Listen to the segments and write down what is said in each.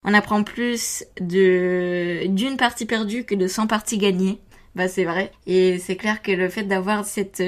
On apprend plus d'une partie perdue que de 100 parties gagnées. Bah c'est vrai. Et c'est clair que le fait d'avoir cette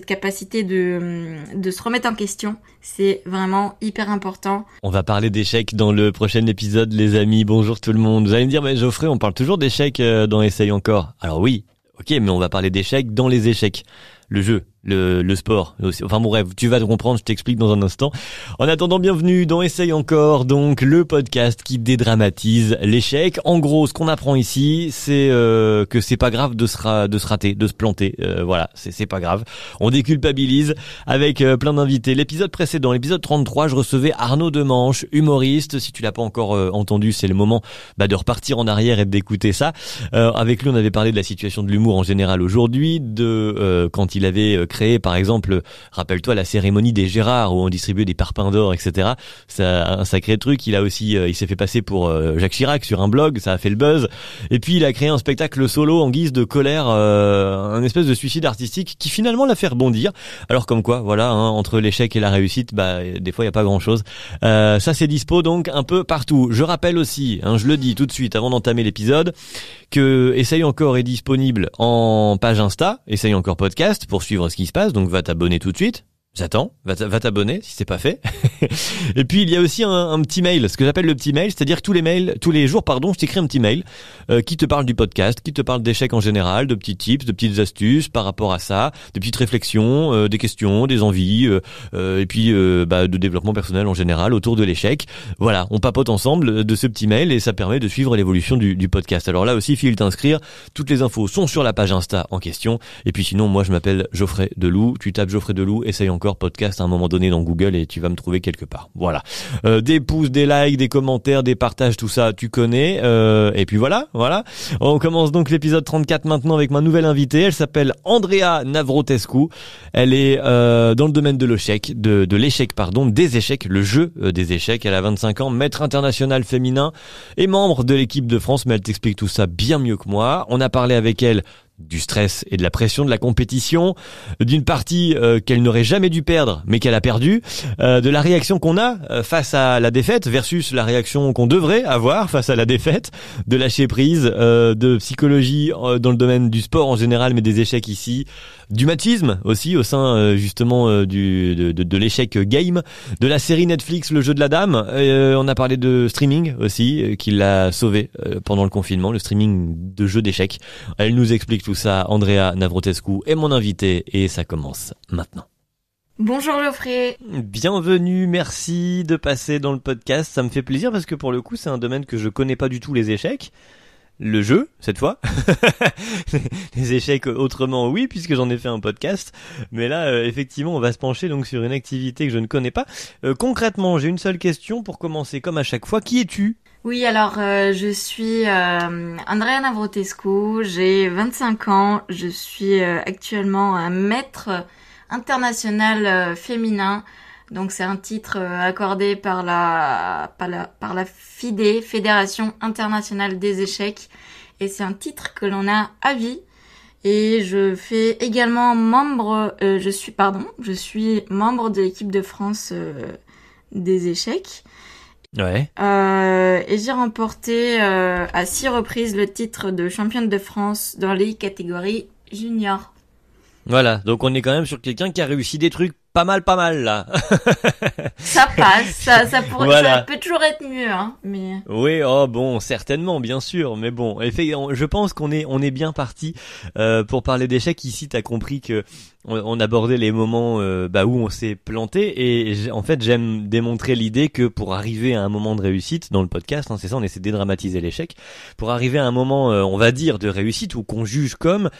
capacité de se remettre en question, c'est vraiment hyper important. On va parler d'échecs dans le prochain épisode, les amis. Bonjour tout le monde. Vous allez me dire, mais Geoffrey, on parle toujours d'échecs dans Essaye encore. Alors oui, ok, mais on va parler d'échecs dans les échecs. Le jeu, le sport aussi. Enfin bon bref, tu vas te comprendre, je t'explique dans un instant. En attendant, bienvenue dans Essaye encore, donc le podcast qui dédramatise l'échec. En gros, ce qu'on apprend ici, c'est que c'est pas grave de se rater, de se planter. Voilà, c'est pas grave. On déculpabilise avec plein d'invités. L'épisode précédent, l'épisode 33, je recevais Arnaud Demanche, humoriste. Si tu l'as pas encore entendu, c'est le moment de repartir en arrière et d'écouter ça. Avec lui, on avait parlé de la situation de l'humour en général aujourd'hui, de quand il avait créé, par exemple, rappelle-toi la cérémonie des Gérards où on distribuait des parpaings d'or, etc. C'est un sacré truc. Il a aussi, il s'est fait passer pour Jacques Chirac sur un blog, ça a fait le buzz. Et puis il a créé un spectacle solo en guise de colère, un espèce de suicide artistique qui finalement l'a fait rebondir. Alors comme quoi, voilà, entre l'échec et la réussite, des fois il y a pas grand-chose. Ça c'est dispo donc un peu partout. Je rappelle aussi, je le dis tout de suite avant d'entamer l'épisode, que Essaye encore est disponible en page Insta, Essaye encore podcast, pour suivre ce qui se passe, donc va t'abonner tout de suite. J'attends, va t'abonner si c'est pas fait. Et puis il y a aussi un petit mail, ce que j'appelle le petit mail, c'est-à-dire que tous les jours, je t'écris un petit mail qui te parle du podcast, qui te parle d'échecs en général, de petits tips, de petites astuces par rapport à ça, des petites réflexions, des questions, des envies, et puis de développement personnel en général autour de l'échec. Voilà, on papote ensemble de ce petit mail et ça permet de suivre l'évolution du podcast. Alors là aussi, file t'inscrire, toutes les infos sont sur la page Insta en question. Et puis sinon, moi je m'appelle Geoffrey Deloup, tu tapes Geoffrey Deloup, essaye encore podcast à un moment donné dans Google et tu vas me trouver quelque part. Voilà. Des pouces, des likes, des commentaires, des partages, tout ça, tu connais. Et puis voilà. On commence donc l'épisode 34 maintenant avec ma nouvelle invitée. Elle s'appelle Andrea Navrotescu. Elle est dans le domaine de l'échec, des échecs, le jeu des échecs. Elle a 25 ans, maître international féminin et membre de l'équipe de France, mais elle t'explique tout ça bien mieux que moi. On a parlé avec elle du stress et de la pression de la compétition, d'une partie qu'elle n'aurait jamais dû perdre mais qu'elle a perdue, de la réaction qu'on a face à la défaite versus la réaction qu'on devrait avoir face à la défaite, de lâcher prise, de psychologie dans le domaine du sport en général mais des échecs ici, du machisme aussi au sein justement de l'échec game, de la série Netflix Le Jeu de la Dame, on a parlé de streaming aussi qui l'a sauvé pendant le confinement, le streaming de jeux d'échecs. Elle nous explique tout ça. Andrea Navrotescu est mon invitée et ça commence maintenant. Bonjour Geoffrey. Bienvenue, merci de passer dans le podcast. Ça me fait plaisir parce que pour le coup, c'est un domaine que je connais pas du tout, les échecs. Le jeu, cette fois. Les échecs autrement, oui, puisque j'en ai fait un podcast. Mais là, effectivement, on va se pencher donc sur une activité que je ne connais pas. Concrètement, j'ai une seule question pour commencer, comme à chaque fois. Qui es-tu ? Oui, alors je suis Andrea Navrotescu, j'ai 25 ans, je suis actuellement un maître international féminin. Donc c'est un titre accordé par la FIDE, Fédération internationale des échecs, et c'est un titre que l'on a à vie. Et je fais également je suis membre de l'équipe de France des échecs. Ouais. Et j'ai remporté à 6 reprises le titre de championne de France dans les catégories junior. Voilà, donc on est quand même sur quelqu'un qui a réussi des trucs pas mal là. Ça passe, ça pourrait, voilà. Ça peut toujours être mieux, mais. Oui, certainement, bien sûr, mais bon, effectivement, je pense qu'on est bien parti pour parler d'échecs. Ici, t'as compris que on abordait les moments où on s'est planté, et en fait, j'aime démontrer l'idée que pour arriver à un moment de réussite dans le podcast, c'est ça, on essaie de dédramatiser l'échec. Pour arriver à un moment, on va dire, de réussite ou qu'on juge comme,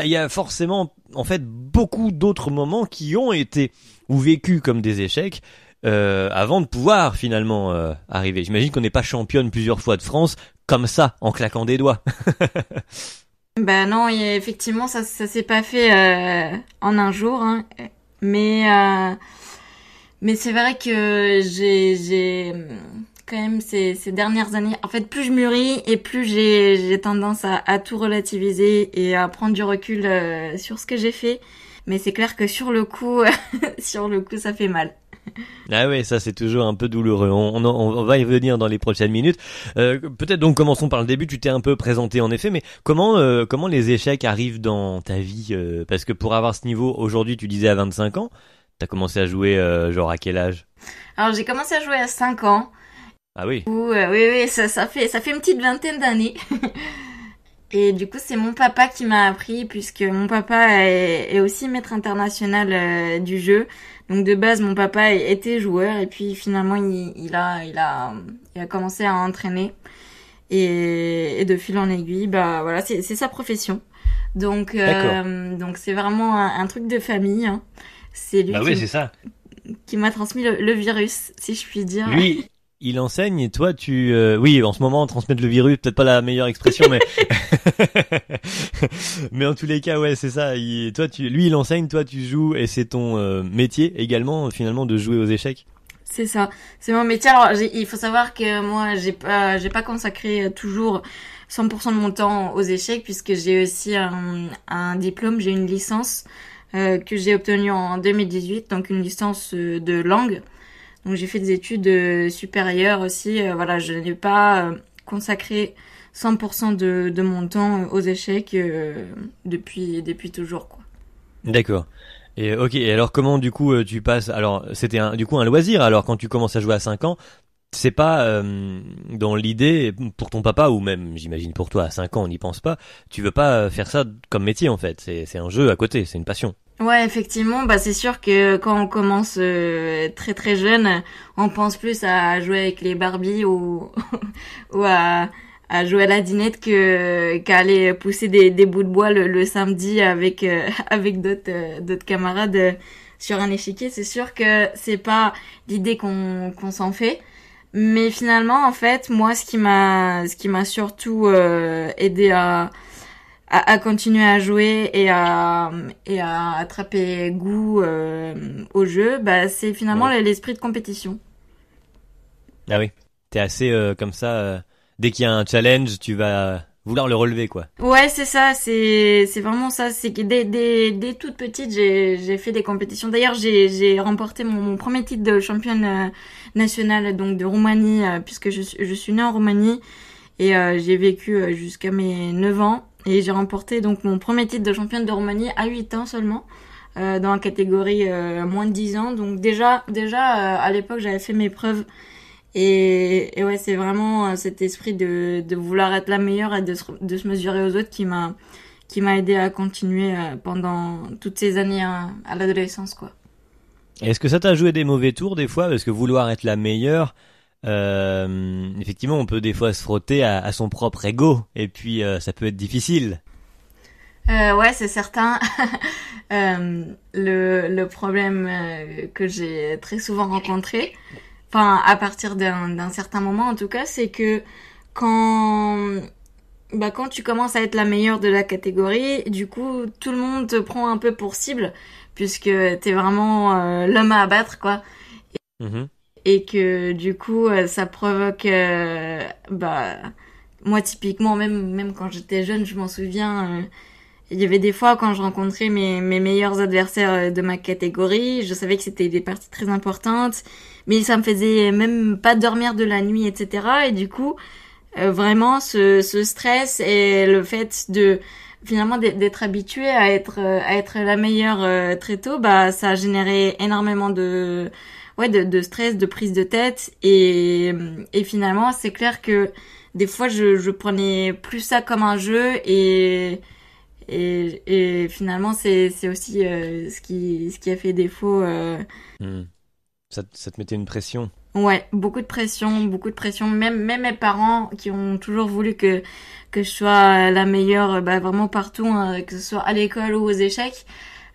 il y a forcément, en fait, beaucoup d'autres moments qui ont été ou vécus comme des échecs. Avant de pouvoir finalement arriver. J'imagine qu'on n'est pas championne plusieurs fois de France comme ça, en claquant des doigts. Non, effectivement, ça s'est pas fait en un jour, mais c'est vrai que j'ai quand même ces dernières années, en fait, plus je mûris et plus j'ai tendance à tout relativiser et à prendre du recul sur ce que j'ai fait. Mais c'est clair que sur le coup, ça fait mal. Ah ouais, ça c'est toujours un peu douloureux. On va y revenir dans les prochaines minutes. Peut-être donc commençons par le début. Tu t'es un peu présenté en effet, mais comment les échecs arrivent dans ta vie parce que pour avoir ce niveau aujourd'hui, tu disais à 25 ans, t'as commencé à jouer genre à quel âge? Alors j'ai commencé à jouer à 5 ans. Ah oui. Oui, ça fait une petite vingtaine d'années. Et du coup, c'est mon papa qui m'a appris, puisque mon papa est aussi maître international du jeu. Donc de base, mon papa était joueur, et puis finalement, il a commencé à entraîner. Et de fil en aiguille, bah voilà, c'est sa profession. D'accord. Donc c'est vraiment un truc de famille, hein. C'est lui Bah oui, c'est ça. qui m'a transmis le virus, si je puis dire. Lui, il enseigne et toi oui, en ce moment transmettre le virus, peut-être pas la meilleure expression, mais mais en tous les cas, ouais, c'est ça. Lui, il enseigne, toi, tu joues et c'est ton métier également finalement de jouer aux échecs. C'est ça, c'est mon métier. Alors, il faut savoir que moi, j'ai pas consacré toujours 100% de mon temps aux échecs, puisque j'ai aussi un diplôme, j'ai une licence que j'ai obtenue en 2018, donc une licence de langue. Donc j'ai fait des études supérieures aussi. Voilà, je n'ai pas consacré 100% de mon temps aux échecs depuis toujours, quoi. D'accord. Et ok. Et alors comment du coup tu passes? Alors c'était du coup un loisir. Alors quand tu commences à jouer à 5 ans, c'est pas dans l'idée pour ton papa ou même j'imagine pour toi à 5 ans on n'y pense pas. Tu veux pas faire ça comme métier en fait. C'est un jeu à côté, c'est une passion. Ouais, effectivement, bah c'est sûr que quand on commence très très jeune, on pense plus à jouer avec les Barbie ou ou à jouer à la dinette qu'à aller pousser des bouts de bois le samedi avec avec d'autres camarades sur un échiquier. C'est sûr que c'est pas l'idée qu'on s'en fait, mais finalement en fait, moi ce qui m'a surtout aidé à continuer à jouer et à attraper goût au jeu, bah c'est finalement Ouais. l'esprit de compétition. Ah oui. T'es assez comme ça. Dès qu'il y a un challenge, tu vas vouloir le relever quoi. Ouais, c'est ça, c'est vraiment ça. C'est que dès toute petite, j'ai fait des compétitions. D'ailleurs, j'ai remporté mon premier titre de championne nationale, donc de Roumanie, puisque je suis née en Roumanie et j'ai vécu jusqu'à mes 9 ans. Et j'ai remporté donc mon premier titre de championne de Roumanie à 8 ans seulement, dans la catégorie moins de 10 ans. Donc déjà à l'époque, j'avais fait mes preuves. Et ouais, c'est vraiment cet esprit de vouloir être la meilleure et de se mesurer aux autres qui m'a aidé à continuer pendant toutes ces années à l'adolescence, quoi. Est-ce que ça t'a joué des mauvais tours des fois? Parce que vouloir être la meilleure, effectivement, on peut des fois se frotter à son propre ego. Et puis, ça peut être difficile. Ouais, c'est certain. Le problème que j'ai très souvent rencontré, enfin à partir d'un certain moment en tout cas, c'est que quand quand tu commences à être la meilleure de la catégorie, du coup tout le monde te prend un peu pour cible, puisque t'es vraiment l'homme à abattre, quoi. Mhm. Et que du coup ça provoque moi typiquement, même quand j'étais jeune, je m'en souviens, il y avait des fois quand je rencontrais mes meilleurs adversaires de ma catégorie, je savais que c'était des parties très importantes, mais ça me faisait même pas dormir de la nuit, etc. Et du coup, vraiment ce stress et le fait de finalement d'être habitué à être la meilleure très tôt, bah ça a généré énormément de stress, de prise de tête, et finalement c'est clair que des fois je prenais plus ça comme un jeu, et finalement c'est aussi ce qui a fait défaut. Mhm. Ça te mettait une pression. Ouais, beaucoup de pression, beaucoup de pression. Même mes parents qui ont toujours voulu que je sois la meilleure, vraiment partout, hein, que ce soit à l'école ou aux échecs.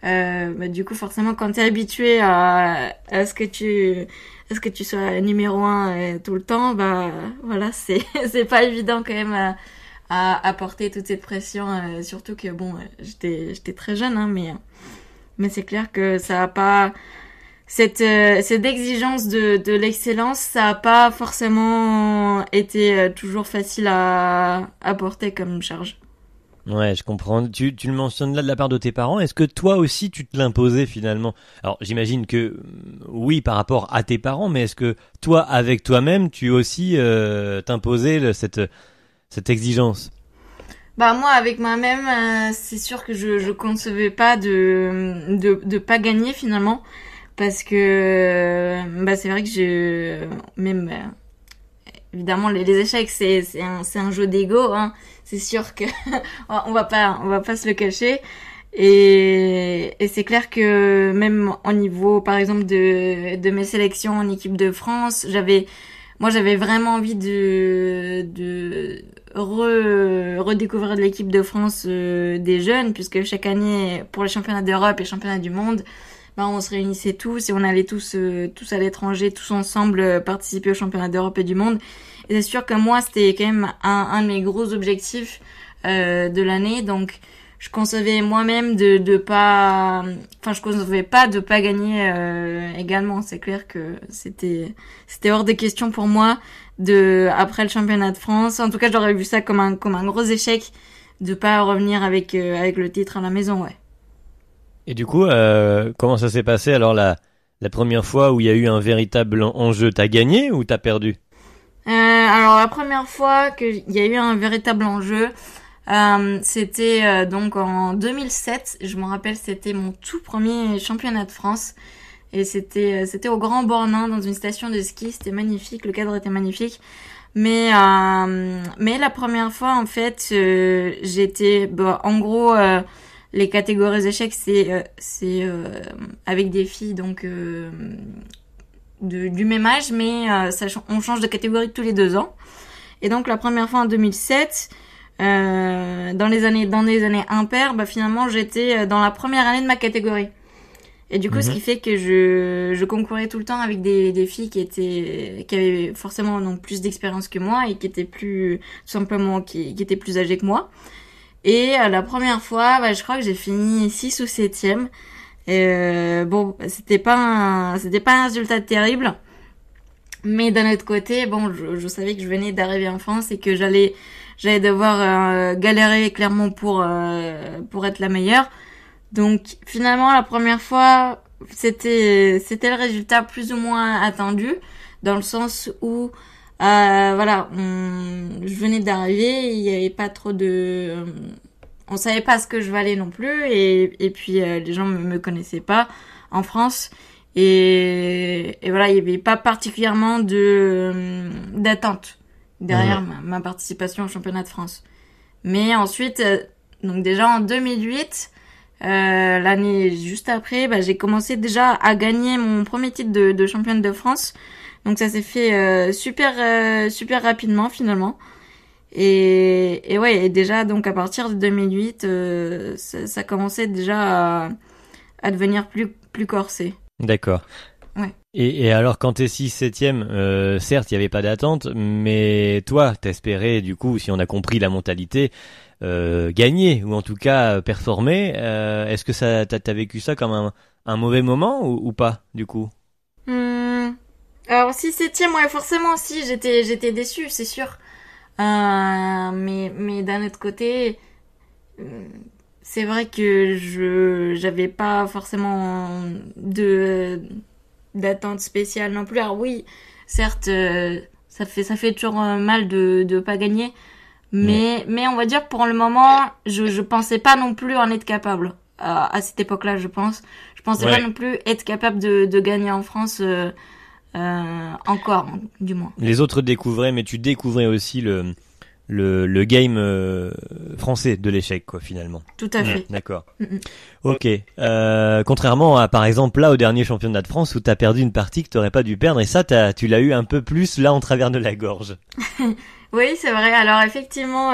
Du coup, forcément, quand t'es habitué à ce que tu sois numéro un tout le temps, bah voilà, c'est pas évident quand même à porter toute cette pression. Surtout que bon, j'étais très jeune, hein, mais c'est clair que ça a pas cette exigence de l'excellence, ça a pas forcément été toujours facile à porter comme charge. Ouais, je comprends. Tu le mentionnes là de la part de tes parents. Est-ce que toi aussi tu te l'imposais finalement? Alors j'imagine que oui par rapport à tes parents, mais est-ce que toi avec toi-même tu aussi t'imposais cette exigence? Bah moi avec moi-même, c'est sûr que je concevais pas de pas gagner finalement, parce que bah c'est vrai que je même évidemment les échecs c'est un jeu d'ego, hein. C'est sûr que on va pas se le cacher. Et c'est clair que même au niveau par exemple de mes sélections en équipe de France, j'avais vraiment envie de redécouvrir de l'équipe de France des jeunes, puisque chaque année pour les championnats d'Europe et les championnats du monde, ben on se réunissait tous et on allait tous à l'étranger, tous ensemble participer aux championnats d'Europe et du monde. Et c'est sûr que moi c'était quand même un de mes gros objectifs de l'année, donc je concevais moi-même je concevais pas de pas gagner également. C'est clair que c'était hors des questions pour moi après le championnat de France. En tout cas, j'aurais vu ça comme un gros échec de pas revenir avec le titre à la maison, ouais. Et du coup, comment ça s'est passé alors la première fois où il y a eu un véritable enjeu? T'as gagné ou t'as perdu? Alors la première fois qu'il y a eu un véritable enjeu, c'était donc en 2007. Je me rappelle, c'était mon tout premier championnat de France. Et c'était au Grand Bornand, dans une station de ski. C'était magnifique, le cadre était magnifique. Mais la première fois, en fait, en gros, les catégories échecs, c'est avec des filles donc du même âge, mais on change de catégorie tous les 2 ans. Et donc la première fois en 2007, dans les années impaires, bah finalement j'étais dans la première année de ma catégorie. Et du coup, ce qui fait que je concourais tout le temps avec des filles qui avaient forcément donc plus d'expérience que moi et qui étaient tout simplement qui étaient plus âgées que moi. Et la première fois, bah, je crois que j'ai fini 6 ou 7e. Bon, c'était pas un résultat terrible. Mais d'un autre côté, bon, je savais que je venais d'arriver en France et que j'allais devoir galérer clairement pour être la meilleure. Donc finalement la première fois c'était le résultat plus ou moins attendu, dans le sens où je venais d'arriver, il y avait pas trop on savait pas ce que je valais non plus, et puis les gens me connaissaient pas en France, et voilà, il y avait pas particulièrement d'attente derrière ma participation au championnat de France. Mais ensuite donc déjà en 2008, l'année juste après, bah, j'ai commencé déjà à gagner mon premier titre de championne de France. Donc ça s'est fait super rapidement finalement. Et ouais, et déjà donc à partir de 2008, ça commençait déjà à devenir plus corsé. D'accord. Ouais. Et alors quand t'es 6-7e, certes il y avait pas d'attente, mais toi t'espérais du coup, si on a compris la mentalité, gagner ou en tout cas performer. Est-ce que t'as vécu ça comme un mauvais moment ou pas du coup? Alors 6-7e, ouais, forcément si, j'étais déçue, c'est sûr. Mais d'un autre côté, c'est vrai que j'avais pas forcément d'attente spéciale non plus. Alors oui, certes, ça fait toujours mal de pas gagner, mais on va dire pour le moment, je pensais pas non plus en être capable à cette époque-là. Je pensais pas non plus être capable de gagner en France. Encore, du moins. Les autres découvraient, mais tu découvrais aussi le game français de l'échec, quoi, finalement. Tout à fait. D'accord. Ok. Contrairement à, par exemple, là, au dernier championnat de France où t'as perdu une partie que t'aurais pas dû perdre, et ça, tu l'as eu un peu plus là en travers de la gorge. Oui, c'est vrai. Alors effectivement,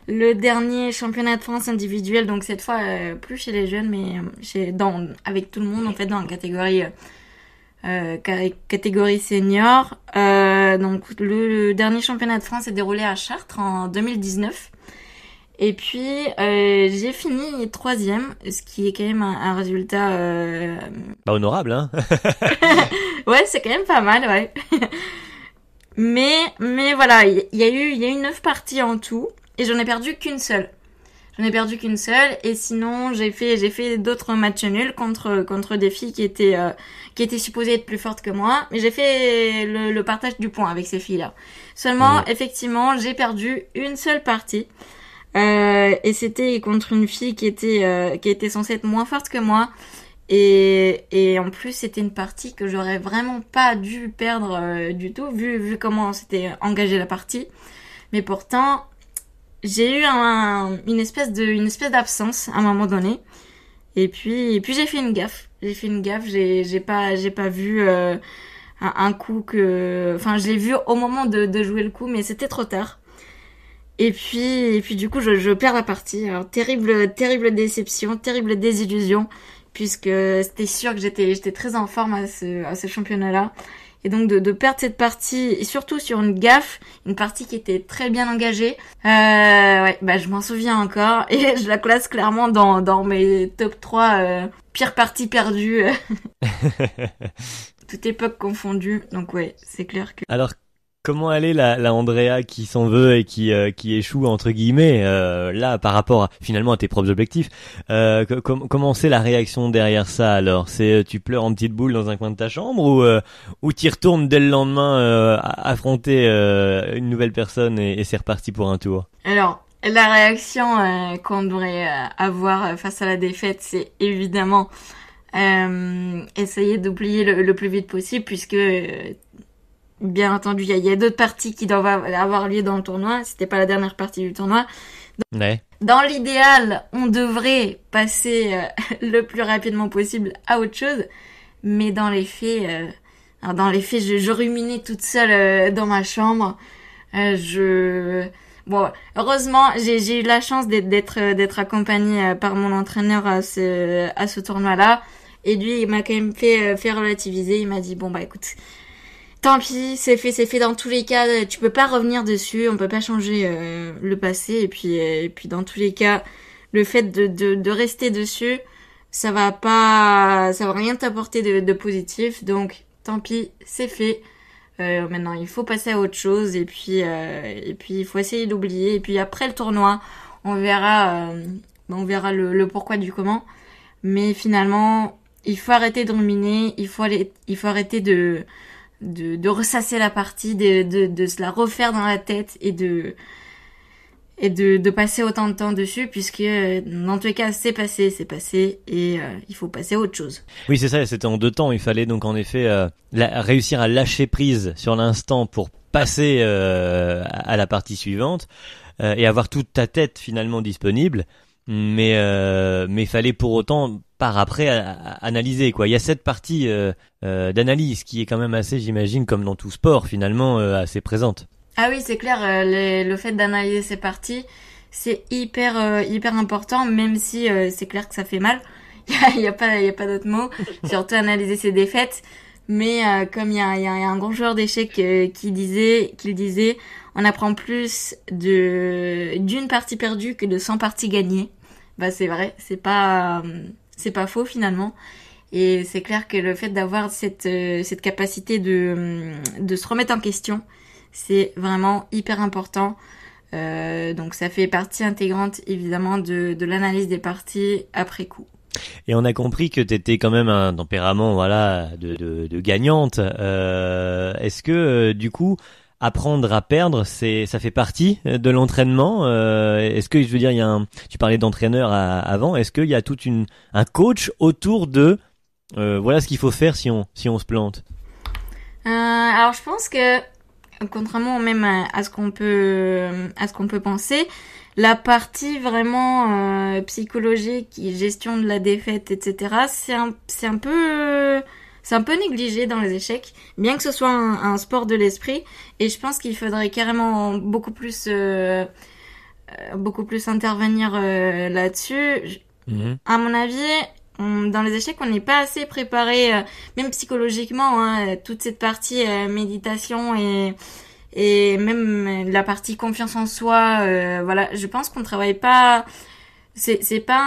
le dernier championnat de France individuel, donc cette fois plus chez les jeunes, mais avec tout le monde en fait dans la catégorie senior. Donc le dernier championnat de France s'est déroulé à Chartres en 2019. Et puis j'ai fini 3e, ce qui est quand même un résultat honorable, hein. Ouais, c'est quand même pas mal, ouais. Mais voilà, il y a eu 9 parties en tout et j'en ai perdu qu'une seule. J'en ai perdu qu'une seule. Et sinon, j'ai fait d'autres matchs nuls contre des filles qui étaient supposées être plus fortes que moi. Mais j'ai fait le partage du point avec ces filles-là. Seulement, effectivement, j'ai perdu une seule partie. Et c'était contre une fille qui était censée être moins forte que moi. Et en plus, c'était une partie que j'aurais vraiment pas dû perdre du tout, vu comment s'était engagée la partie. Mais pourtant, j'ai eu une espèce d'absence à un moment donné. Et puis j'ai fait une gaffe. J'ai pas vu un coup enfin, je l'ai vu au moment de jouer le coup, mais c'était trop tard. Et puis du coup, je perds la partie. Alors, terrible déception, terrible désillusion, puisque c'était sûr que j'étais très en forme à ce championnat-là. Et donc de perdre cette partie, et surtout sur une gaffe, une partie qui était très bien engagée, je m'en souviens encore, et je la classe clairement dans mes top 3 pires parties perdues, toute époque confondue. Donc ouais, c'est clair que... Alors, comment elle est la Andrea qui s'en veut et qui échoue entre guillemets là par rapport finalement à tes propres objectifs, comment c'est la réaction derrière ça alors? C'est tu pleures en petite boule dans un coin de ta chambre ou t'y retournes dès le lendemain affronter une nouvelle personne et c'est reparti pour un tour? Alors, la réaction qu'on devrait avoir face à la défaite, c'est évidemment essayer d'oublier le plus vite possible, puisque bien entendu, il y a d'autres parties qui doivent avoir lieu dans le tournoi. C'était pas la dernière partie du tournoi. Ouais. Dans l'idéal, on devrait passer le plus rapidement possible à autre chose. Mais dans les faits, je ruminais toute seule dans ma chambre. Bon, heureusement, j'ai eu la chance d'être accompagnée par mon entraîneur à ce tournoi-là. Et lui, il m'a quand même fait relativiser. Il m'a dit, bon, bah écoute, tant pis, c'est fait dans tous les cas, tu peux pas revenir dessus, on peut pas changer le passé, et puis dans tous les cas, le fait de rester dessus, ça va rien t'apporter de positif, donc tant pis, c'est fait. Maintenant, il faut passer à autre chose, et puis il faut essayer d'oublier, et puis après le tournoi, on verra le pourquoi du comment, mais finalement, il faut arrêter de ruminer, il faut arrêter de ressasser la partie, de se la refaire dans la tête et de passer autant de temps dessus, puisque dans tous les cas c'est passé et il faut passer à autre chose. Oui, c'est ça, c'était en 2 temps. Il fallait donc en effet réussir à lâcher prise sur l'instant pour passer à la partie suivante et avoir toute ta tête finalement disponible. Mais il fallait pour autant par après analyser quoi. Il y a cette partie d'analyse qui est quand même assez, j'imagine, comme dans tout sport finalement, assez présente. Ah oui, c'est clair, le fait d'analyser ces parties, c'est hyper important, même si c'est clair que ça fait mal. Il y a pas d'autre mot. Surtout analyser ses défaites. Mais comme il y a un grand joueur d'échecs qui disait, on apprend plus d'une partie perdue que de 100 parties gagnées. Bah c'est vrai, c'est pas faux finalement. Et c'est clair que le fait d'avoir cette capacité de se remettre en question, c'est vraiment hyper important. Donc ça fait partie intégrante évidemment de l'analyse des parties après coup. Et on a compris que t'étais quand même un tempérament, voilà, de gagnante. Est-ce que du coup, apprendre à perdre, ça fait partie de l'entraînement? Est-ce que je veux dire, tu parlais d'entraîneur avant. Est-ce qu'il y a un coach autour de voilà ce qu'il faut faire si on se plante? Alors je pense que contrairement même à ce qu'on peut penser, la partie vraiment psychologique, gestion de la défaite, etc., c'est un peu négligé dans les échecs, bien que ce soit un sport de l'esprit. Et je pense qu'il faudrait carrément beaucoup plus intervenir là-dessus. À mon avis, dans les échecs, on n'est pas assez préparé, même psychologiquement, hein, toute cette partie méditation et même la partie confiance en soi. Voilà, je pense qu'on travaille pas. C'est pas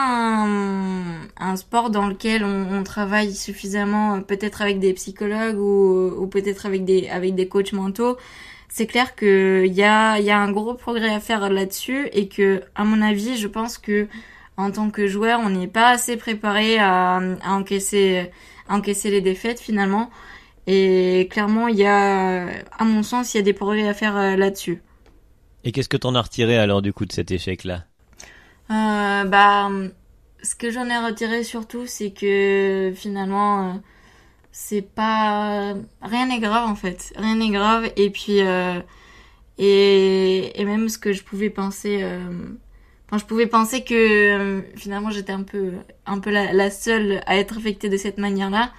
un sport dans lequel on travaille suffisamment, peut-être avec des psychologues ou peut-être avec des coachs mentaux. c'est clair que il y a un gros progrès à faire là-dessus et que, à mon avis, je pense que en tant que joueur, on n'est pas assez préparé à encaisser les défaites finalement. Et clairement, à mon sens, il y a des progrès à faire là-dessus. Et qu'est-ce que t'en as retiré alors du coup de cet échec-là? Ce que j'en ai retiré surtout, c'est que finalement, c'est pas, rien n'est grave en fait, rien n'est grave. Et puis et même ce que je pouvais penser, je pouvais penser que finalement j'étais un peu la seule à être affectée de cette manière-là.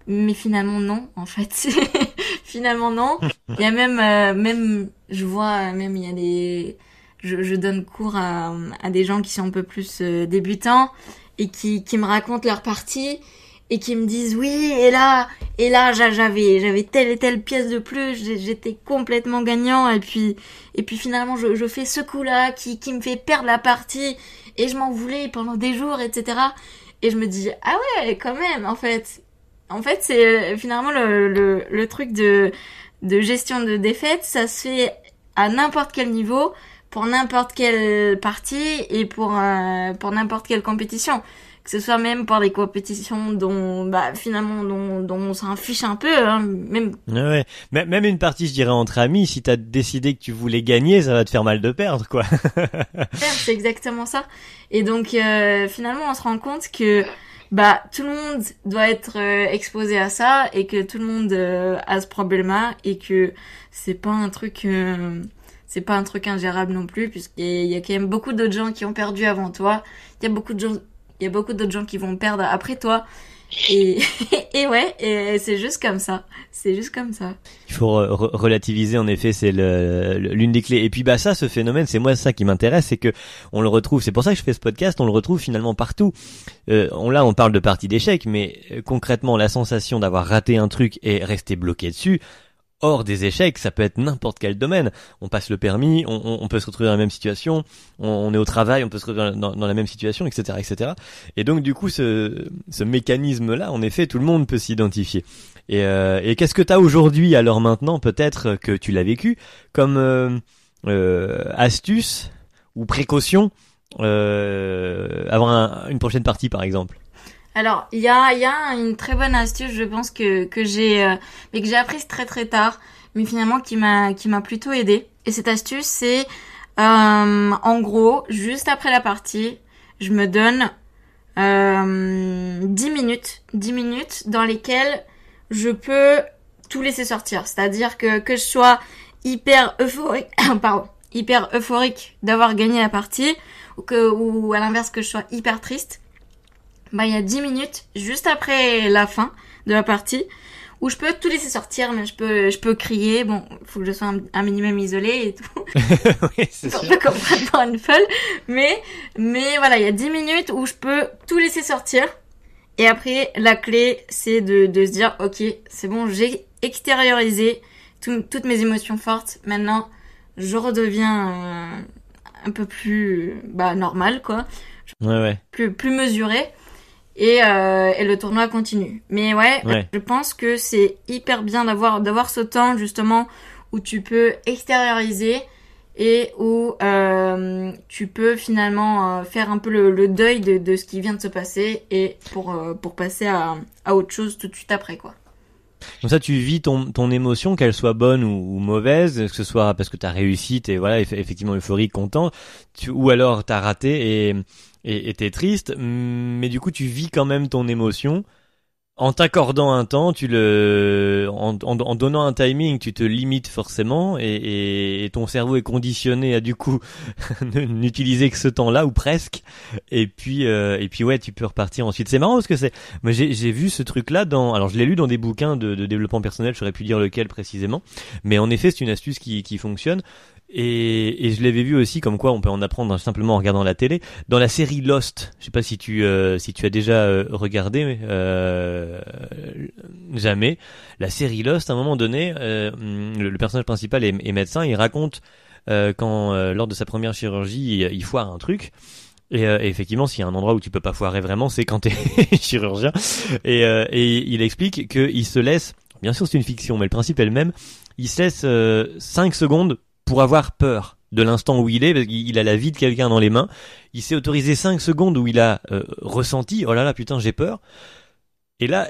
Mais finalement non, en fait. Finalement non. Il y a même je vois même il y a je donne cours à des gens qui sont un peu plus débutants et qui me racontent leur partie et qui me disent oui, et là j'avais telle et telle pièce de plus, j'étais complètement gagnant et puis finalement je fais ce coup-là qui me fait perdre la partie et je m'en voulais pendant des jours, etc. Et je me dis ah ouais, quand même, en fait c'est finalement le truc de gestion de défaite, ça se fait à n'importe quel niveau, pour n'importe quelle partie et pour n'importe quelle compétition, que ce soit même pour des compétitions dont finalement dont on s'en fiche un peu, hein, même. Ouais. Même une partie, je dirais, entre amis, si t'as décidé que tu voulais gagner, ça va te faire mal de perdre, quoi. C'est exactement ça. Et donc finalement on se rend compte que tout le monde doit être exposé à ça et que tout le monde a ce problème-là et que c'est pas un truc ingérable non plus, puisqu'il y a quand même beaucoup d'autres gens qui ont perdu avant toi. Il y a beaucoup d'autres gens qui vont perdre après toi. Et c'est juste comme ça. Il faut relativiser, en effet, c'est l'une des clés. Et puis ça, ce phénomène, c'est moi ça qui m'intéresse, c'est que on le retrouve. C'est pour ça que je fais ce podcast. On le retrouve finalement partout. On parle de partie d'échec, mais concrètement, la sensation d'avoir raté un truc et rester bloqué dessus. Hors des échecs, ça peut être n'importe quel domaine. On passe le permis, on peut se retrouver dans la même situation, on est au travail, on peut se retrouver dans la même situation, etc., etc. Et donc du coup, ce mécanisme-là, en effet, tout le monde peut s'identifier. Et qu'est-ce que t'as aujourd'hui, alors maintenant, peut-être que tu l'as vécu, comme astuce ou précaution avant une prochaine partie, par exemple? Alors, il y a une très bonne astuce, je pense que j'ai mais que j'ai apprise très très tard, mais finalement qui m'a plutôt aidée. Et cette astuce, c'est en gros, juste après la partie, je me donne 10 minutes dans lesquelles je peux tout laisser sortir. C'est-à-dire que je sois hyper euphorique, hyper euphorique d'avoir gagné la partie, ou à l'inverse que je sois hyper triste. Il y a 10 minutes, juste après la fin de la partie, où je peux tout laisser sortir, mais je peux crier. Bon, faut que je sois un minimum isolé et tout. Oui, c'est sûr. Pour pas qu'on prenne pour une folle. Mais voilà, il y a 10 minutes où je peux tout laisser sortir. Et après, la clé, c'est de se dire, ok, c'est bon, j'ai extériorisé toutes mes émotions fortes. Maintenant, je redeviens un peu plus, normal, quoi. Ouais. Plus mesuré. Et le tournoi continue. Mais ouais, je pense que c'est hyper bien d'avoir ce temps justement où tu peux extérioriser et où tu peux finalement faire un peu le deuil de ce qui vient de se passer et pour passer à autre chose tout de suite après, quoi. Comme ça, tu vis ton émotion, qu'elle soit bonne ou mauvaise, que ce soit parce que t'as réussi, t'es effectivement euphorique, content, ou alors t'as raté et t'es triste, mais du coup tu vis quand même ton émotion en t'accordant un temps, en donnant un timing, tu te limites forcément et ton cerveau est conditionné à du coup n'utiliser que ce temps-là ou presque. Et puis ouais, tu peux repartir ensuite. C'est marrant parce que moi j'ai vu ce truc-là alors je l'ai lu dans des bouquins de développement personnel, j'aurais pu dire lequel précisément, mais en effet c'est une astuce qui fonctionne. Et je l'avais vu aussi comme quoi on peut en apprendre simplement en regardant la télé. Dans la série Lost, je sais pas si tu as déjà regardé, jamais. La série Lost, à un moment donné, le personnage principal est médecin. Il raconte quand lors de sa première chirurgie, il foire un truc. Et effectivement, s'il y a un endroit où tu peux pas foirer vraiment, c'est quand t'es chirurgien. Et il explique qu'il se laisse. Bien sûr, c'est une fiction, mais le principe est le même. il se laisse 5 secondes pour avoir peur de l'instant où il est, parce qu'il a la vie de quelqu'un dans les mains. Il s'est autorisé 5 secondes où il a ressenti, oh là là, putain, j'ai peur. Et là,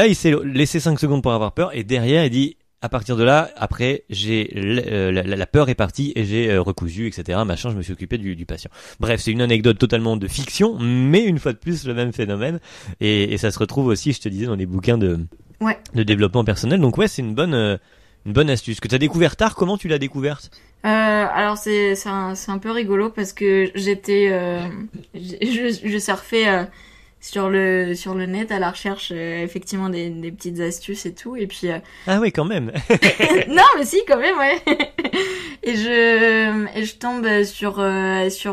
il s'est laissé 5 secondes pour avoir peur, et derrière, il dit, à partir de là, après, la peur est partie, et j'ai recousu, etc., machin, je me suis occupé du patient. Bref, c'est une anecdote totalement de fiction, mais une fois de plus, le même phénomène, et ça se retrouve aussi, je te disais, dans les bouquins de développement personnel. Donc ouais, c'est une bonne astuce. Que tu as découvert tard, comment tu l'as découverte? Alors c'est un peu rigolo parce que je surfais sur le net à la recherche effectivement des petites astuces et tout, et puis Ah oui, quand même. non mais si, quand même, ouais. et je tombe sur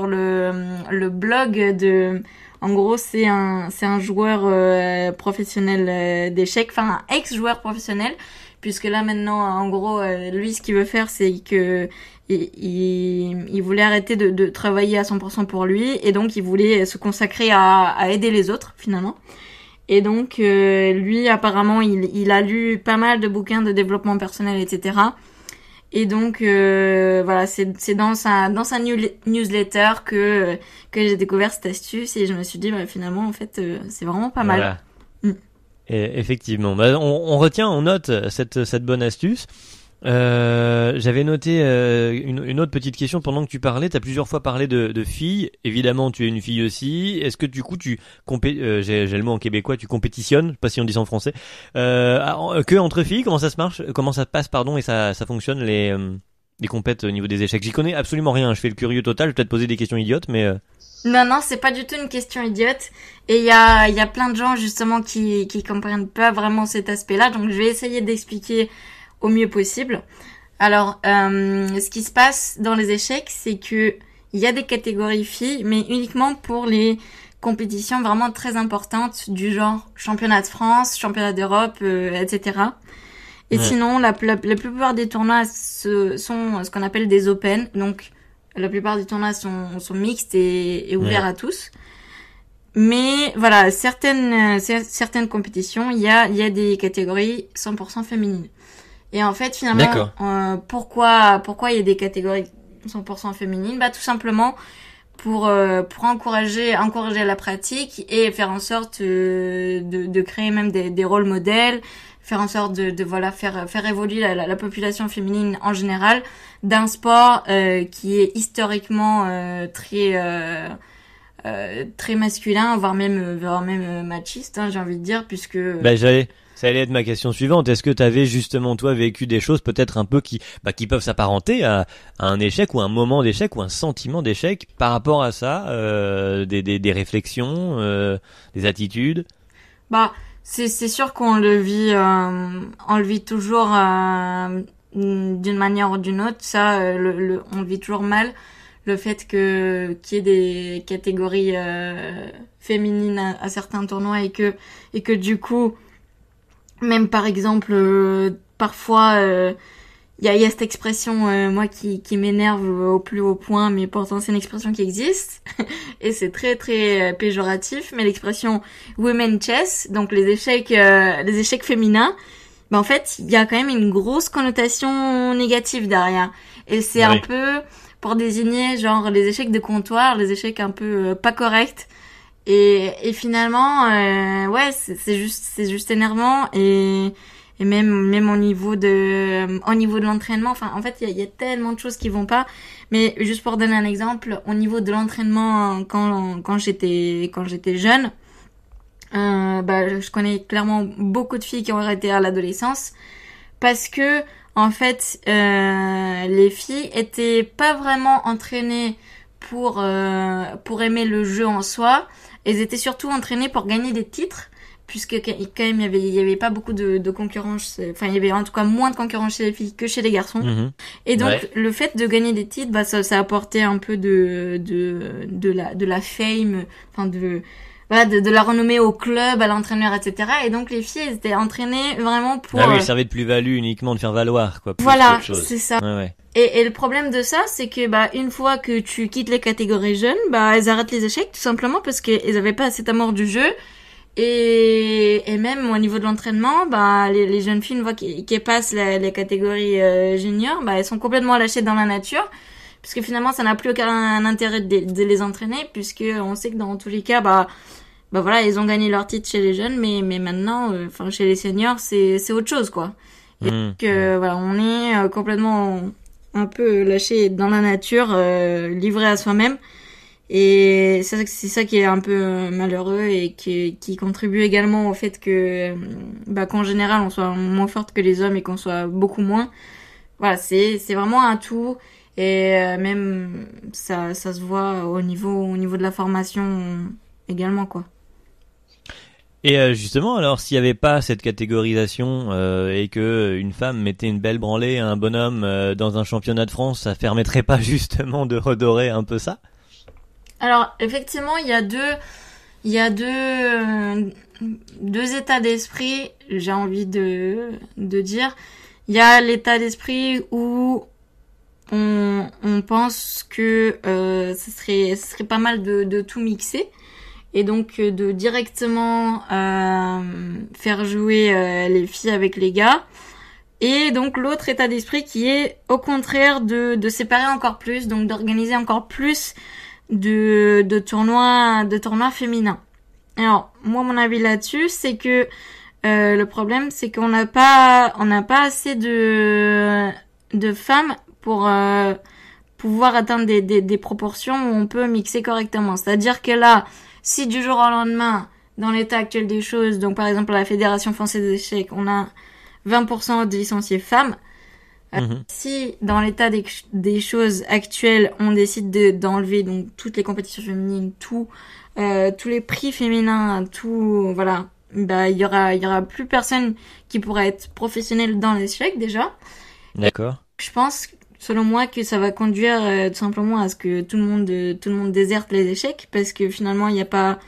le blog de, en gros c'est un joueur professionnel d'échecs, enfin un ex-joueur professionnel, puisque là maintenant en gros lui ce qu'il veut faire c'est que il voulait arrêter de travailler à 100% pour lui, et donc il voulait se consacrer à aider les autres finalement. Et donc lui apparemment il a lu pas mal de bouquins de développement personnel, etc. Et donc voilà, c'est dans sa newsletter que j'ai découvert cette astuce, et je me suis dit bah, finalement en fait c'est vraiment pas mal. Et effectivement, bah, on retient, on note cette bonne astuce. J'avais noté une autre petite question pendant que tu parlais. T'as plusieurs fois parlé de filles. Évidemment, tu es une fille aussi. Est-ce que du coup tu j'ai le mot en québécois, tu compétitionnes, je sais pas si on dit ça en français. Que entre filles, comment ça se marche, comment ça passe, pardon, et ça fonctionne les compètes au niveau des échecs. J'y connais absolument rien. Je fais le curieux total. Je vais peut-être poser des questions idiotes, mais Non, c'est pas du tout une question idiote. Et il y a plein de gens justement qui comprennent pas vraiment cet aspect-là. Donc je vais essayer d'expliquer au mieux possible. Alors, ce qui se passe dans les échecs, c'est que il y a des catégories filles, mais uniquement pour les compétitions vraiment très importantes du genre championnat de France, championnat d'Europe, etc. Et sinon, la plupart des tournois sont ce qu'on appelle des open. Donc, la plupart des tournois sont mixtes et ouverts à tous. Mais voilà, certaines compétitions, il y a des catégories 100% féminines. Et en fait, finalement, pourquoi il y a des catégories 100% féminines? Bah, tout simplement pour encourager la pratique et faire en sorte de créer même des rôles modèles, faire en sorte de voilà, faire évoluer la population féminine en général d'un sport qui est historiquement très masculin, voire même machiste, hein, j'ai envie de dire, puisque ça allait être ma question suivante. Est-ce que tu avais justement toi vécu des choses peut-être un peu qui peuvent s'apparenter à un échec, ou un moment d'échec, ou un sentiment d'échec par rapport à ça, des réflexions, des attitudes? Bah, c'est sûr qu'on le vit toujours d'une manière ou d'une autre. Ça, on le vit toujours mal. Le fait qu'il y ait des catégories féminines à certains tournois, et que du coup, même par exemple, parfois, il y a cette expression, moi qui m'énerve au plus haut point, mais pourtant c'est une expression qui existe, et c'est très très péjoratif, mais l'expression women chess, donc les échecs féminins, ben en fait, il y a quand même une grosse connotation négative derrière, et c'est un peu pour désigner genre les échecs de comptoir, les échecs un peu pas corrects. Et finalement, c'est juste énervant, et même au niveau de l'entraînement. Enfin, en fait, il y a tellement de choses qui vont pas. Mais juste pour donner un exemple, au niveau de l'entraînement, quand j'étais jeune, je connais clairement beaucoup de filles qui ont arrêté à l'adolescence parce que, en fait, les filles étaient pas vraiment entraînées pour aimer le jeu en soi. Elles étaient surtout entraînées pour gagner des titres, puisque quand même il y avait pas beaucoup de concurrence, enfin il y avait en tout cas moins de concurrence chez les filles que chez les garçons. Et donc le fait de gagner des titres, bah ça apportait un peu de la fame, enfin de la renommée au club, à l'entraîneur, etc. Et donc les filles, elles étaient entraînées vraiment pour... Ah oui, ça servait de plus-value uniquement, de faire valoir, quoi. Voilà, c'est ça. Ouais. Et le problème de ça, c'est que une fois que tu quittes les catégories jeunes, elles arrêtent les échecs tout simplement parce qu'elles avaient pas cet amour du jeu, Et même au niveau de l'entraînement, bah les jeunes filles, une fois qu'elles passent les catégories juniors, bah elles sont complètement lâchées dans la nature, puisque finalement ça n'a plus aucun intérêt de les entraîner, puisque on sait que dans tous les cas, bah voilà, ils ont gagné leur titre chez les jeunes, mais maintenant, enfin chez les seniors, c'est autre chose quoi. Et donc voilà, on est complètement un peu lâché dans la nature, livré à soi-même. Et c'est ça qui est un peu malheureux et qui contribue également au fait que qu'en général on soit moins forte que les hommes et qu'on soit beaucoup moins. Voilà, c'est vraiment un tout et même ça se voit au niveau de la formation également quoi. Et justement, alors s'il y avait pas cette catégorisation et que une femme mettait une belle branlée à un bonhomme dans un championnat de France, ça permettrait pas justement de redorer un peu ça? Alors effectivement, il y a deux états d'esprit, j'ai envie de dire. Il y a l'état d'esprit où on pense que ce serait pas mal de tout mixer et donc de directement faire jouer les filles avec les gars. Et donc l'autre état d'esprit qui est au contraire de séparer encore plus, donc d'organiser encore plus de tournois féminins. Alors moi mon avis là-dessus c'est que le problème c'est qu'on n'a pas assez de femmes pour pouvoir atteindre des proportions où on peut mixer correctement. C'est-à-dire que là, si du jour au lendemain, dans l'état actuel des choses, donc par exemple à la Fédération française d'échecs, on a 20% de licenciés femmes, si dans l'état des choses actuelles, on décide d'enlever donc toutes les compétitions féminines, tous les prix féminins, voilà, bah il y aura plus personne qui pourra être professionnel dans l'échec déjà. D'accord. Et je pense selon moi que ça va conduire tout simplement à ce que tout le monde déserte les échecs parce que finalement il y a pas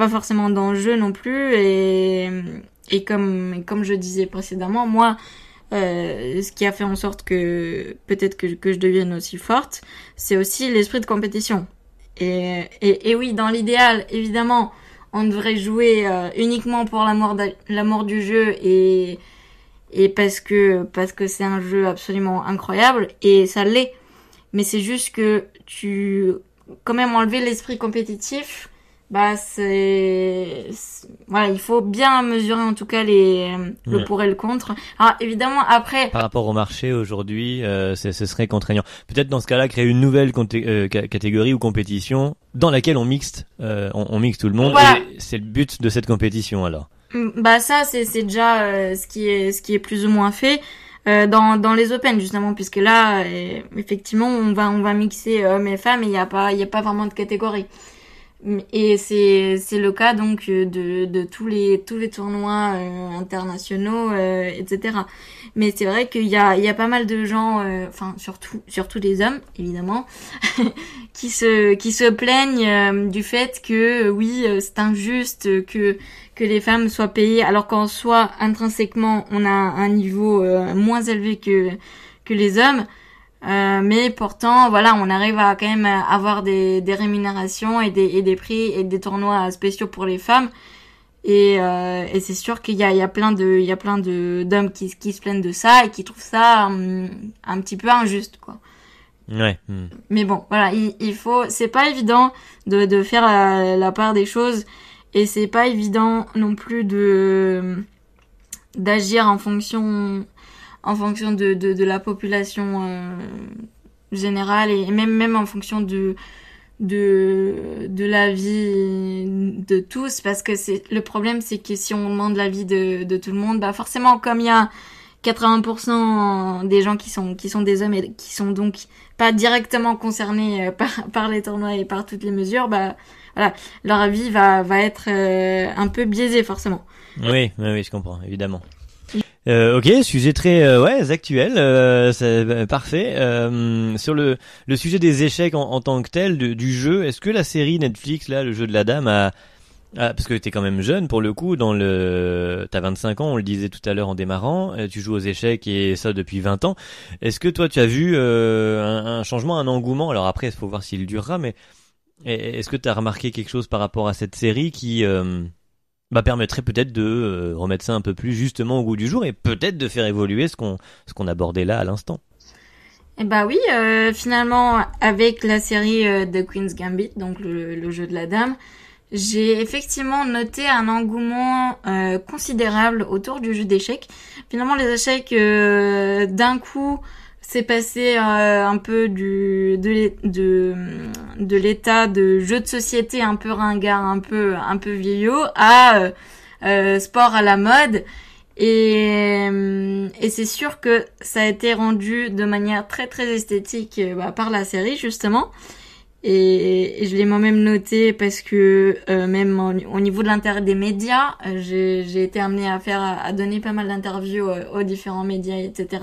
forcément d'enjeu non plus et comme je disais précédemment, moi ce qui a fait en sorte que peut-être que je devienne aussi forte, c'est aussi l'esprit de compétition. Et oui, dans l'idéal, évidemment, on devrait jouer uniquement pour l'amour du jeu et parce que c'est un jeu absolument incroyable et ça l'est. Mais c'est juste que tu quand même enlever l'esprit compétitif. Bah voilà, il faut bien mesurer en tout cas le pour et le contre. Alors évidemment après par rapport au marché aujourd'hui, ce serait contraignant. Peut-être dans ce cas-là créer une nouvelle catégorie ou compétition dans laquelle on mixe tout le monde. Voilà. Et c'est le but de cette compétition alors. Bah ça c'est déjà ce qui est plus ou moins fait dans les Open justement puisque là effectivement on va mixer hommes et femmes et il y a pas vraiment de catégorie. Et c'est le cas donc de tous les tournois internationaux etc. Mais c'est vrai qu'il y a pas mal de gens enfin surtout des hommes évidemment qui se plaignent du fait que oui c'est injuste que les femmes soient payées alors qu'en soi intrinsèquement on a un niveau moins élevé que les hommes. Mais pourtant, voilà, on arrive à quand même avoir des rémunérations et des prix et des tournois spéciaux pour les femmes. Et c'est sûr qu'il y a plein d'hommes qui se plaignent de ça et qui trouvent ça un petit peu injuste, quoi. Ouais. Mais bon, voilà, c'est pas évident de faire la part des choses et c'est pas évident non plus d'agir en fonction de la population générale et même en fonction de la vie de tous parce que le problème c'est que si on demande l'avis de tout le monde, bah forcément comme il y a 80% des gens qui sont des hommes et qui sont donc pas directement concernés par les tournois et par toutes les mesures, bah voilà, leur avis va être un peu biaisé forcément. Oui, je comprends évidemment. Ok, sujet très actuel, c'est parfait. Sur le sujet des échecs en tant que tel, du jeu, est-ce que la série Netflix là, le jeu de la dame parce que t'es quand même jeune pour le coup, t'as 25 ans, on le disait tout à l'heure en démarrant, tu joues aux échecs et ça depuis 20 ans. Est-ce que toi tu as vu un changement, un engouement? Alors après, il faut voir s'il durera, mais est-ce que t'as remarqué quelque chose par rapport à cette série qui Bah, permettrait peut-être de remettre ça un peu plus justement au goût du jour et peut-être de faire évoluer ce qu'on abordait là à l'instant. Et bah oui, finalement, avec la série The Queen's Gambit, donc le jeu de la dame, j'ai effectivement noté un engouement considérable autour du jeu d'échecs. Finalement, les échecs, d'un coup, c'est passé un peu de l'état de jeu de société un peu ringard, un peu vieillot, à sport à la mode. Et c'est sûr que ça a été rendu de manière très très esthétique par la série justement. Et je l'ai moi-même noté parce que même au niveau de l'intérêt des médias, j'ai été amenée à donner pas mal d'interviews aux différents médias, etc.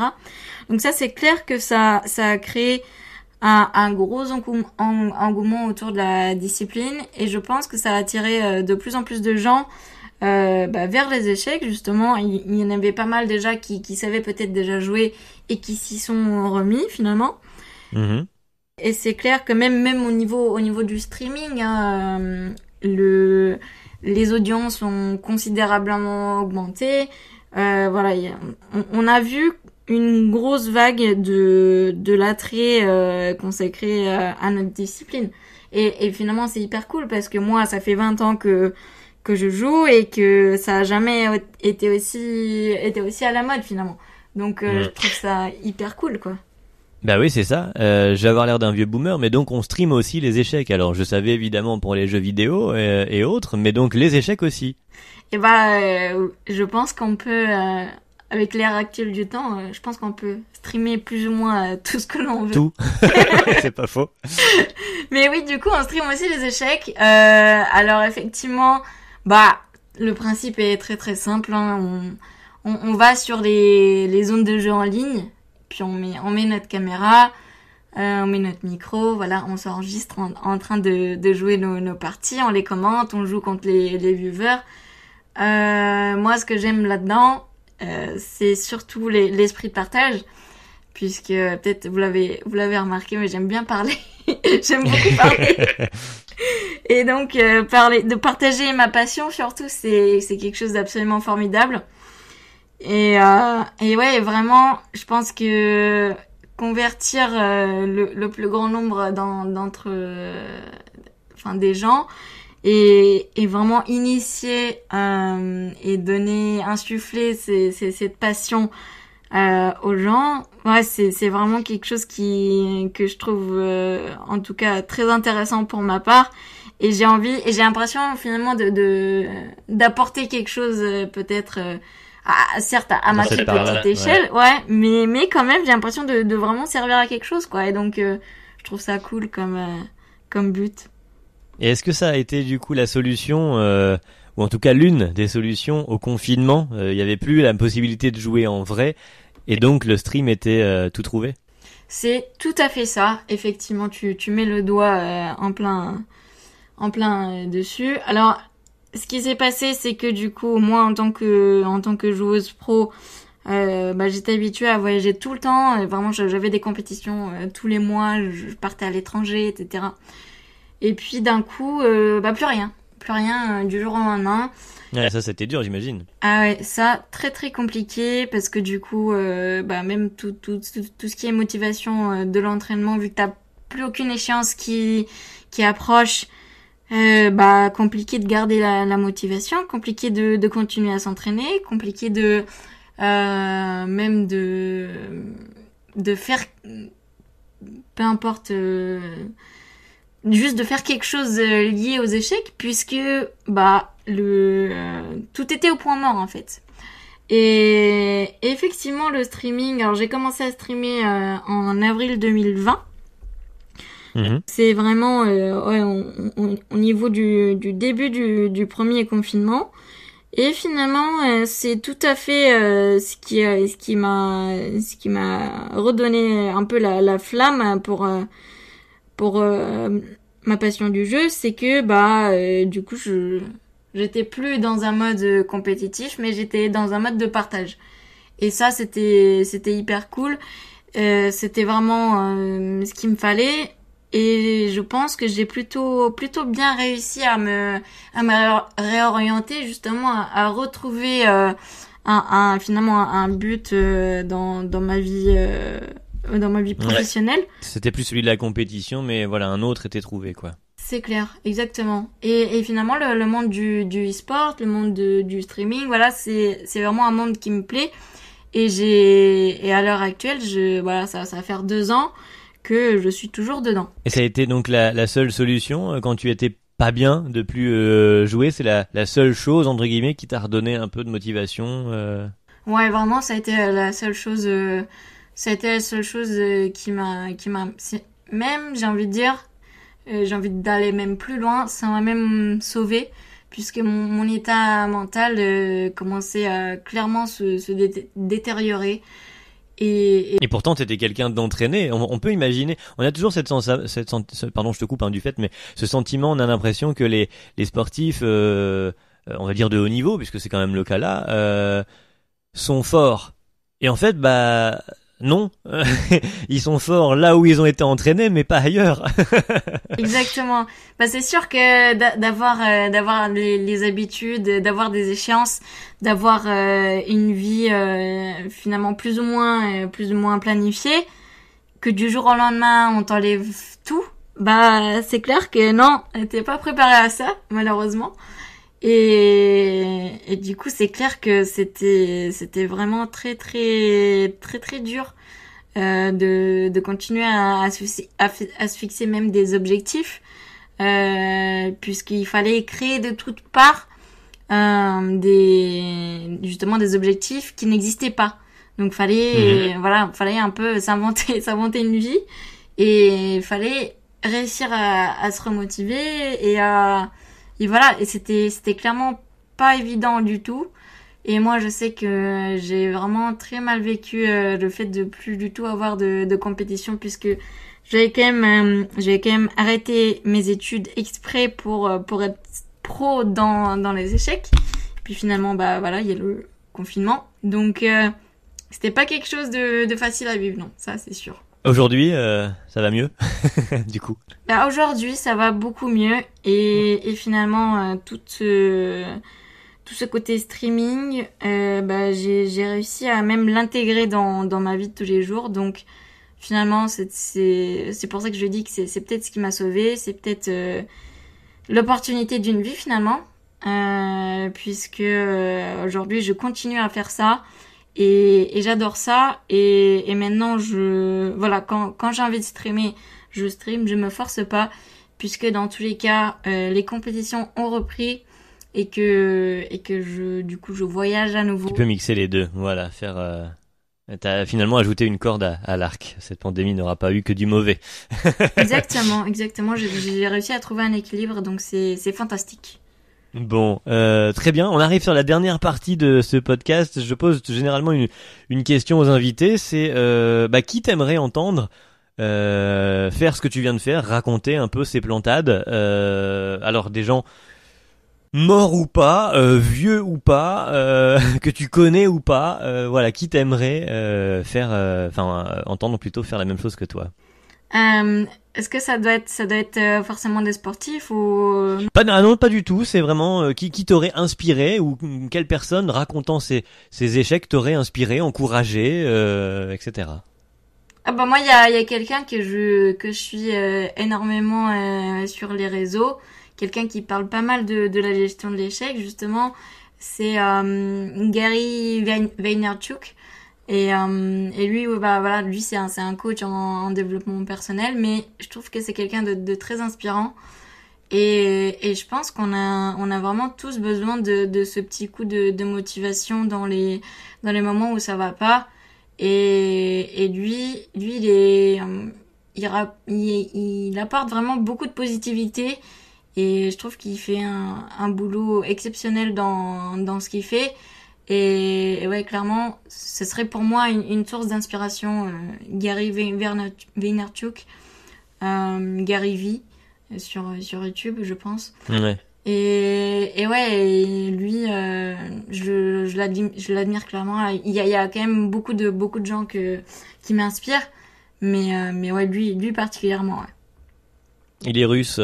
Donc ça, c'est clair que ça a créé un gros engouement autour de la discipline, et je pense que ça a attiré de plus en plus de gens vers les échecs. Justement, il y en avait pas mal déjà qui savaient peut-être déjà jouer et qui s'y sont remis finalement. Mhm. Et c'est clair que même au niveau du streaming, hein, les audiences ont considérablement augmenté. Voilà, on a vu une grosse vague de l'attrait consacré à notre discipline. Et finalement, c'est hyper cool parce que moi, ça fait 20 ans que je joue et que ça a jamais été aussi à la mode finalement. Donc, je trouve ça hyper cool, quoi. Bah oui, c'est ça. Je vais avoir l'air d'un vieux boomer, mais donc on stream aussi les échecs. Alors je savais évidemment pour les jeux vidéo et autres, mais donc les échecs aussi. Et je pense qu'on peut, avec l'ère actuelle du temps, je pense qu'on peut streamer plus ou moins tout ce que l'on veut. Tout. C'est pas faux. Mais oui, du coup, on stream aussi les échecs. Alors effectivement, le principe est très très simple, hein. On va sur les zones de jeu en ligne. Puis on met notre caméra, on met notre micro, voilà, on s'enregistre en train de jouer nos parties, on les commente, on joue contre les viewers. Moi, ce que j'aime là-dedans, c'est surtout l'esprit de partage, puisque peut-être vous l'avez remarqué, mais j'aime bien parler. J'aime beaucoup parler. Et donc, de partager ma passion, surtout, c'est quelque chose d'absolument formidable. Et ouais, vraiment, je pense que convertir le plus grand nombre des gens et vraiment initier et insuffler cette passion aux gens, ouais, c'est vraiment quelque chose que je trouve en tout cas très intéressant pour ma part. Et j'ai l'impression finalement d'apporter quelque chose peut-être certes à ma toute petite échelle, ouais, mais quand même j'ai l'impression de vraiment servir à quelque chose, quoi. Et donc je trouve ça cool comme but. Et est-ce que ça a été du coup la solution, ou en tout cas l'une des solutions au confinement? Il y avait plus la possibilité de jouer en vrai, et donc le stream était tout trouvé? C'est tout à fait ça. Effectivement, tu mets le doigt en plein dessus. Alors, ce qui s'est passé, c'est que du coup, moi, en tant que joueuse pro, j'étais habituée à voyager tout le temps. Vraiment, j'avais des compétitions tous les mois. Je partais à l'étranger, etc. Et puis, d'un coup, plus rien. Plus rien du jour au lendemain. Ouais, ça, c'était dur, j'imagine. Ah ouais, ça, très très compliqué parce que du coup, même tout ce qui est motivation de l'entraînement, vu que t'as plus aucune échéance qui approche, compliqué de garder la motivation, compliqué de continuer à s'entraîner, compliqué même de faire, peu importe, juste de faire quelque chose lié aux échecs, puisque tout était au point mort en fait. Et effectivement, le streaming, alors j'ai commencé à streamer en avril 2020. C'est vraiment au niveau du début du premier confinement. Et finalement, c'est tout à fait ce qui m'a redonné un peu la flamme pour ma passion du jeu, c'est que du coup j'étais plus dans un mode compétitif, mais j'étais dans un mode de partage. Et ça, c'était hyper cool. C'était vraiment ce qu'il me fallait. et je pense que j'ai plutôt bien réussi à me réorienter justement à retrouver finalement un but dans ma vie professionnelle. Ouais. C'était plus celui de la compétition, mais voilà, un autre était trouvé, quoi. C'est clair, exactement. Et finalement, le monde du e-sport, le monde du streaming, voilà, c'est vraiment un monde qui me plaît. Et à l'heure actuelle, voilà, ça va faire 2 ans que je suis toujours dedans. Et ça a été donc la seule solution quand tu étais pas bien de plus jouer, c'est la seule chose entre guillemets qui t'a redonné un peu de motivation. Ouais, vraiment, ça a été la seule chose. Ça a été la seule chose qui m'a. Même, j'ai envie de dire, j'ai envie d'aller même plus loin. Ça m'a même sauvé, puisque mon état mental commençait à clairement se détériorer. Et pourtant, t'étais quelqu'un d'entraîné. On peut imaginer. On a toujours pardon, je te coupe du fait, mais ce sentiment, on a l'impression que les sportifs, on va dire de haut niveau, puisque c'est quand même le cas là, sont forts. Et en fait, non, ils sont forts là où ils ont été entraînés, mais pas ailleurs. Exactement. C'est sûr que d'avoir les habitudes, d'avoir des échéances, d'avoir une vie finalement plus ou moins planifiée, que du jour au lendemain on t'enlève tout, c'est clair que non, t'es pas préparé à ça, malheureusement. Et du coup, c'est clair que c'était vraiment très très très très dur de continuer à se fixer même des objectifs, puisqu'il fallait créer de toutes parts justement des objectifs qui n'existaient pas. Donc fallait un peu s'inventer une vie, et fallait réussir à se remotiver et voilà, et c'était clairement pas évident du tout. Et moi, je sais que j'ai vraiment très mal vécu le fait de plus du tout avoir de compétition, puisque j'avais quand même arrêté mes études exprès pour être pro dans les échecs. Puis finalement, voilà, il y a le confinement. Donc c'était pas quelque chose de facile à vivre, non, ça c'est sûr. Aujourd'hui, ça va mieux, du coup. Aujourd'hui, ça va beaucoup mieux, et finalement, tout ce côté streaming, j'ai réussi à même l'intégrer dans ma vie de tous les jours. Donc finalement, c'est pour ça que je dis que c'est peut-être ce qui m'a sauvée, c'est peut-être l'opportunité d'une vie finalement, puisque aujourd'hui je continue à faire ça. Et j'adore ça, et maintenant quand j'ai envie de streamer, je stream, je me force pas, puisque dans tous les cas les compétitions ont repris, et que je voyage à nouveau. Tu peux mixer les deux, voilà, t'as finalement ajouté une corde à l'arc. Cette pandémie n'aura pas eu que du mauvais. Exactement, j'ai réussi à trouver un équilibre, donc c'est fantastique. Bon, très bien. On arrive sur la dernière partie de ce podcast. Je pose généralement une question aux invités. C'est qui t'aimerais entendre faire ce que tu viens de faire, raconter un peu ces plantades. Alors des gens morts ou pas, vieux ou pas, que tu connais ou pas. Voilà, qui t'aimerait entendre plutôt faire la même chose que toi. Est-ce que ça doit être forcément des sportifs ou non, pas du tout. C'est vraiment qui t'aurait inspiré, ou quelle personne racontant ses échecs t'aurait inspiré, encouragé, etc. Moi, il y a quelqu'un que je suis énormément sur les réseaux, quelqu'un qui parle pas mal de la gestion de l'échec justement. C'est Gary Vaynerchuk. Et lui, lui c'est un coach en développement personnel, mais je trouve que c'est quelqu'un de très inspirant, et je pense qu'on a vraiment tous besoin de ce petit coup de motivation dans les moments où ça va pas, et lui il apporte vraiment beaucoup de positivité, et je trouve qu'il fait un boulot exceptionnel dans ce qu'il fait. Et ouais, clairement, ce serait pour moi une source d'inspiration, Gary Vaynerchuk, Gary V sur YouTube, je pense. Ouais. Et ouais, lui, je l'admire clairement. Il y a quand même beaucoup de gens qui m'inspirent, mais ouais, lui particulièrement, ouais. Il est russe.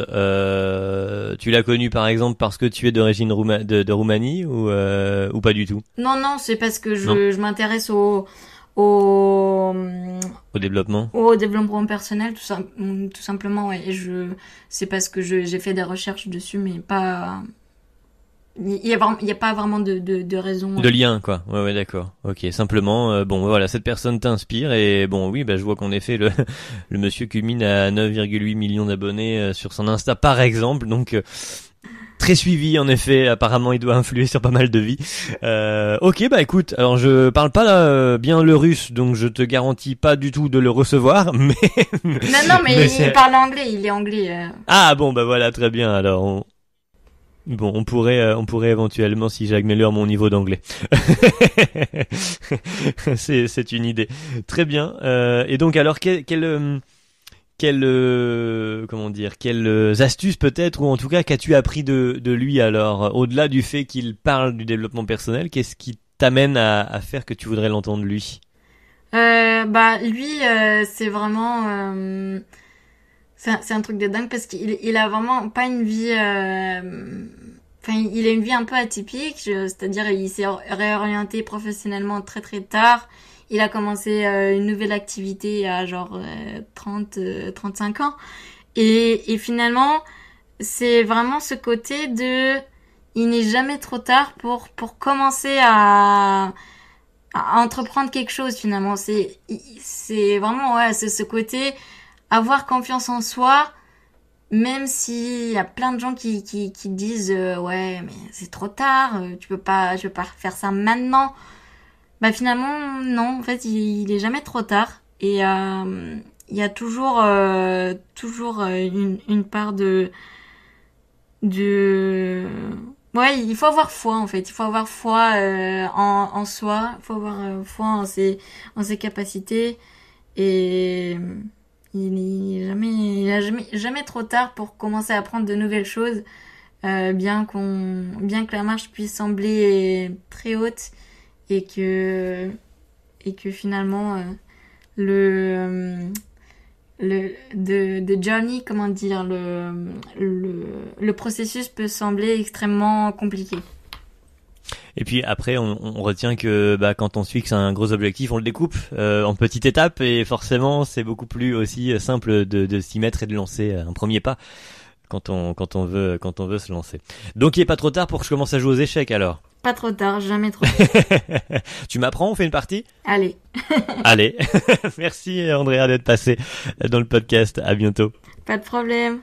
Tu l'as connu par exemple parce que tu es d'origine de Roumanie ou pas du tout? Non, c'est parce que Non. je m'intéresse au Au développement? au développement personnel, tout simplement, ouais. Et c'est parce que j'ai fait des recherches dessus, mais pas, il y a pas vraiment de raison. De lien, quoi. Ouais, d'accord. Ok, simplement, bon, voilà, cette personne t'inspire et bon, oui, bah, je vois qu'en effet, le monsieur culmine à 9,8 millions d'abonnés sur son Insta, par exemple, donc très suivi, en effet. Apparemment, il doit influer sur pas mal de vies. Ok, bah écoute, alors je parle pas bien le russe, donc je te garantis pas du tout de le recevoir, mais Non, mais il parle anglais, il est anglais. Ah bon, bah voilà, très bien. Alors, bon, on pourrait éventuellement, si j'améliore mon niveau d'anglais. C'est une idée. Très bien. Et donc, alors, comment dire, quelles astuces peut-être, ou en tout cas, qu'as-tu appris de lui alors, au-delà du fait qu'il parle du développement personnel, qu'est-ce qui t'amène à faire que tu voudrais l'entendre lui? Bah lui, c'est vraiment, c'est un truc de dingue parce qu'il a vraiment pas une vie. Enfin, il a une vie un peu atypique, c'est-à-dire il s'est réorienté professionnellement très très tard. Il a commencé une nouvelle activité à genre 35 ans. Et finalement, c'est vraiment ce côté de... Il n'est jamais trop tard pour commencer à entreprendre quelque chose finalement. C'est vraiment, ouais, c'est ce côté avoir confiance en soi, même s'il y a plein de gens qui disent ouais, mais c'est trop tard, tu peux pas faire ça maintenant. Bah finalement non, en fait il est jamais trop tard et il y a toujours une part de ouais, il faut avoir foi en fait, il faut avoir foi en soi, il faut avoir foi en ses capacités et il est jamais trop tard pour commencer à apprendre de nouvelles choses, bien que la marche puisse sembler très haute et que finalement le de journey, comment dire, le processus peut sembler extrêmement compliqué. Et puis après, on retient que bah, quand on se fixe un gros objectif, on le découpe en petites étapes et forcément, c'est beaucoup plus aussi simple de s'y mettre et de lancer un premier pas quand on veut se lancer. Donc il est pas trop tard pour que je commence à jouer aux échecs alors. Pas trop tard, jamais trop tard. Tu m'apprends, on fait une partie? Allez. Allez. Merci Andrea d'être passé dans le podcast. À bientôt. Pas de problème.